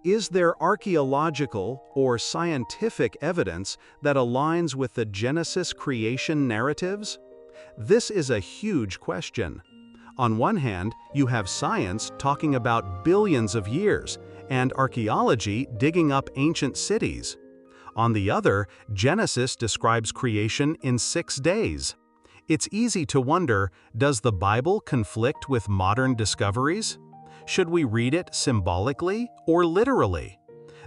Is there archaeological or scientific evidence that aligns with the Genesis creation narratives? This is a huge question. On one hand, you have science talking about billions of years, and archaeology digging up ancient cities. On the other, Genesis describes creation in 6 days. It's easy to wonder, does the Bible conflict with modern discoveries? Should we read it symbolically or literally?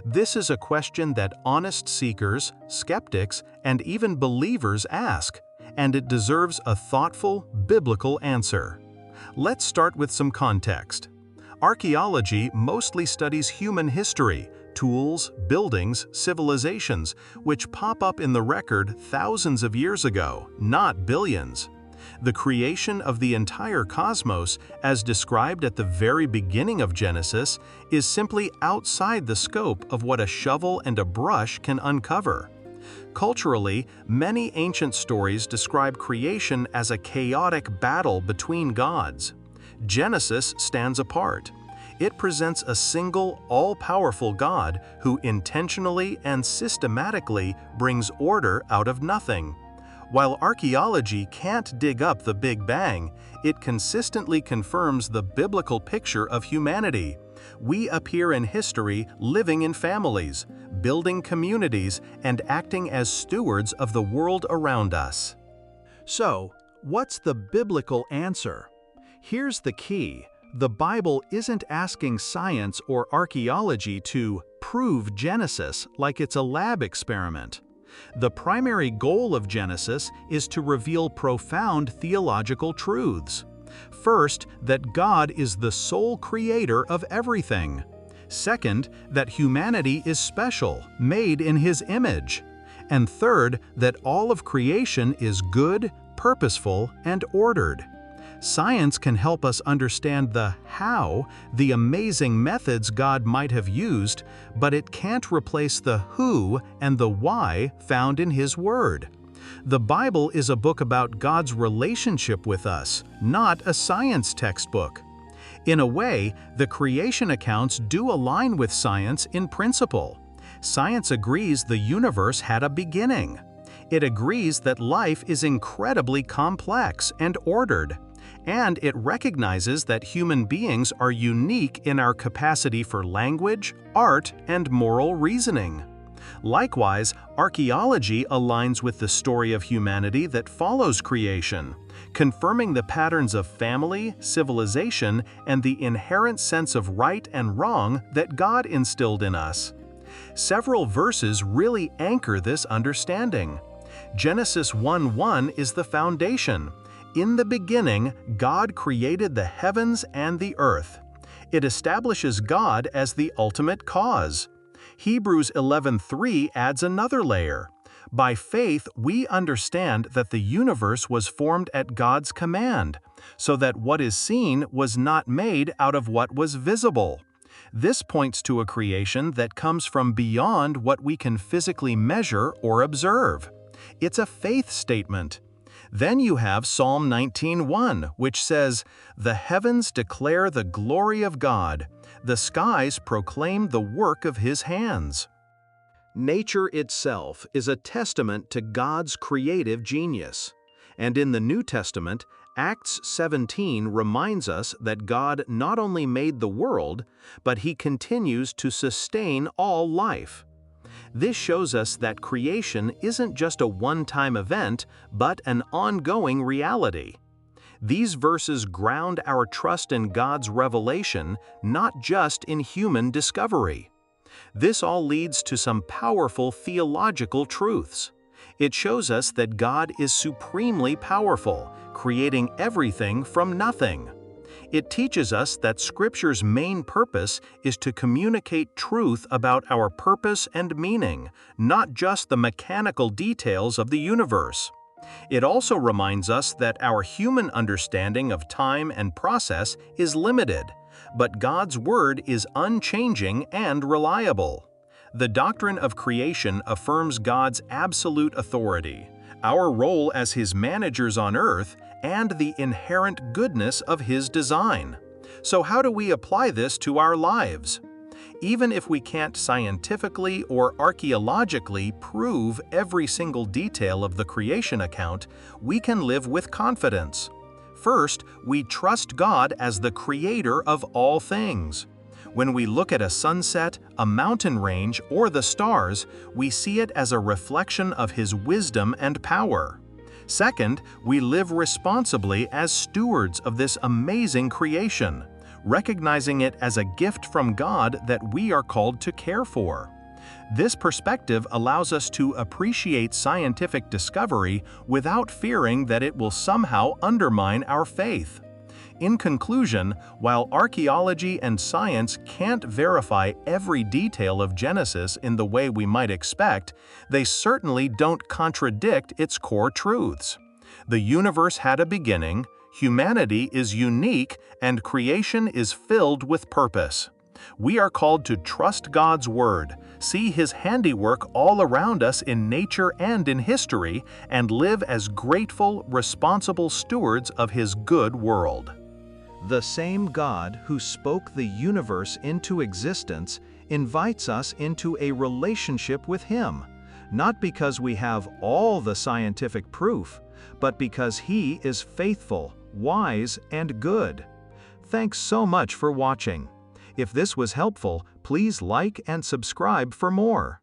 This is a question that honest seekers, skeptics, and even believers ask, and it deserves a thoughtful, biblical answer. Let's start with some context. Archaeology mostly studies human history, tools, buildings, civilizations, which pop up in the record thousands of years ago, not billions. The creation of the entire cosmos, as described at the very beginning of Genesis, is simply outside the scope of what a shovel and a brush can uncover. Culturally, many ancient stories describe creation as a chaotic battle between gods. Genesis stands apart. It presents a single, all-powerful God who intentionally and systematically brings order out of nothing. While archaeology can't dig up the Big Bang, it consistently confirms the biblical picture of humanity. We appear in history living in families, building communities, and acting as stewards of the world around us. So, what's the biblical answer? Here's the key. The Bible isn't asking science or archaeology to prove Genesis like it's a lab experiment. The primary goal of Genesis is to reveal profound theological truths. First, that God is the sole creator of everything. Second, that humanity is special, made in His image. And third, that all of creation is good, purposeful, and ordered. Science can help us understand the how, the amazing methods God might have used, but it can't replace the who and the why found in His Word. The Bible is a book about God's relationship with us, not a science textbook. In a way, the creation accounts do align with science in principle. Science agrees the universe had a beginning. It agrees that life is incredibly complex and ordered. And it recognizes that human beings are unique in our capacity for language, art, and moral reasoning. Likewise, archaeology aligns with the story of humanity that follows creation, confirming the patterns of family, civilization, and the inherent sense of right and wrong that God instilled in us. Several verses really anchor this understanding. Genesis 1:1 is the foundation. In the beginning, God created the heavens and the earth. It establishes God as the ultimate cause. Hebrews 11:3 adds another layer. By faith, we understand that the universe was formed at God's command, so that what is seen was not made out of what was visible. This points to a creation that comes from beyond what we can physically measure or observe. It's a faith statement. Then you have Psalm 19:1, which says, "The heavens declare the glory of God. The skies proclaim the work of His hands." Nature itself is a testament to God's creative genius. And in the New Testament, Acts 17 reminds us that God not only made the world, but He continues to sustain all life. This shows us that creation isn't just a one-time event, but an ongoing reality. These verses ground our trust in God's revelation, not just in human discovery. This all leads to some powerful theological truths. It shows us that God is supremely powerful, creating everything from nothing. It teaches us that Scripture's main purpose is to communicate truth about our purpose and meaning, not just the mechanical details of the universe. It also reminds us that our human understanding of time and process is limited, but God's Word is unchanging and reliable. The doctrine of creation affirms God's absolute authority, our role as His managers on earth, and the inherent goodness of His design. So how do we apply this to our lives? Even if we can't scientifically or archaeologically prove every single detail of the creation account, we can live with confidence. First, we trust God as the creator of all things. When we look at a sunset, a mountain range, or the stars, we see it as a reflection of His wisdom and power. Second, we live responsibly as stewards of this amazing creation, recognizing it as a gift from God that we are called to care for. This perspective allows us to appreciate scientific discovery without fearing that it will somehow undermine our faith. In conclusion, while archaeology and science can't verify every detail of Genesis in the way we might expect, they certainly don't contradict its core truths. The universe had a beginning, humanity is unique, and creation is filled with purpose. We are called to trust God's Word, see His handiwork all around us in nature and in history, and live as grateful, responsible stewards of His good world. The same God who spoke the universe into existence invites us into a relationship with Him, not because we have all the scientific proof, but because He is faithful, wise, and good. Thanks so much for watching. If this was helpful, please like and subscribe for more.